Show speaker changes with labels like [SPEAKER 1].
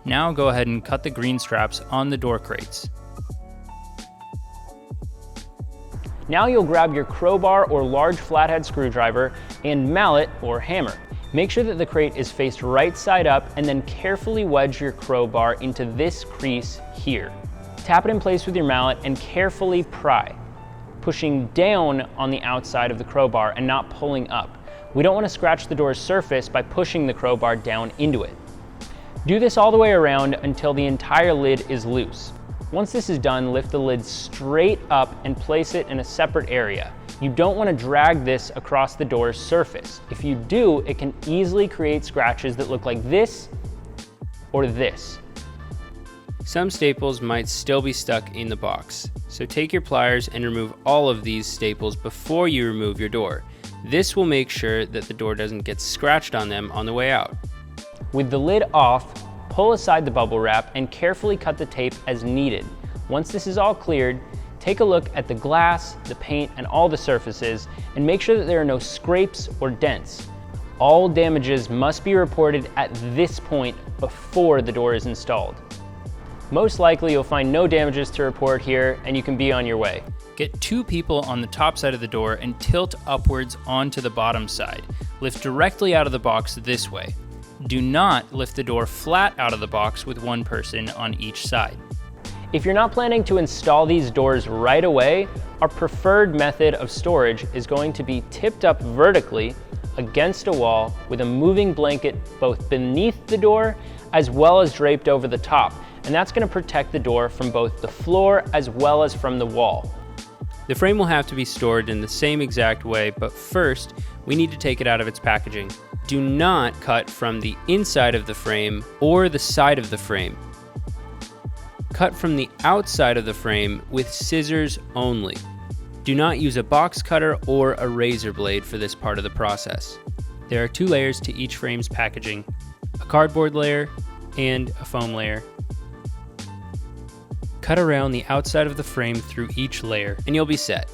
[SPEAKER 1] Now go ahead and cut the green straps on the door crates.
[SPEAKER 2] Now you'll grab your crowbar or large flathead screwdriver and mallet or hammer. Make sure that the crate is faced right side up and then carefully wedge your crowbar into this crease here. Tap it in place with your mallet and carefully pry, pushing down on the outside of the crowbar and not pulling up. We don't want to scratch the door's surface by pushing the crowbar down into it. Do this all the way around until the entire lid is loose. Once this is done, lift the lid straight up and place it in a separate area. You don't want to drag this across the door's surface. If you do, it can easily create scratches that look like this or this.
[SPEAKER 1] Some staples might still be stuck in the box, so take your pliers and remove all of these staples before you remove your door. This will make sure that the door doesn't get scratched on them on the way out.
[SPEAKER 2] With the lid off, pull aside the bubble wrap and carefully cut the tape as needed. Once this is all cleared, take a look at the glass, the paint, and all the surfaces, and make sure that there are no scrapes or dents. All damages must be reported at this point before the door is installed. Most likely you'll find no damages to report here, and you can be on your way.
[SPEAKER 1] Get 2 people on the top side of the door and tilt upwards onto the bottom side. Lift directly out of the box this way. Do not lift the door flat out of the box with one person on each side.
[SPEAKER 2] If you're not planning to install these doors right away, our preferred method of storage is going to be tipped up vertically against a wall with a moving blanket both beneath the door as well as draped over the top. And that's going to protect the door from both the floor as well as from the wall.
[SPEAKER 1] The frame will have to be stored in the same exact way, but first, we need to take it out of its packaging. Do not cut from the inside of the frame or the side of the frame. Cut from the outside of the frame with scissors only. Do not use a box cutter or a razor blade for this part of the process. There are 2 layers to each frame's packaging, a cardboard layer and a foam layer. Cut around the outside of the frame through each layer and you'll be set.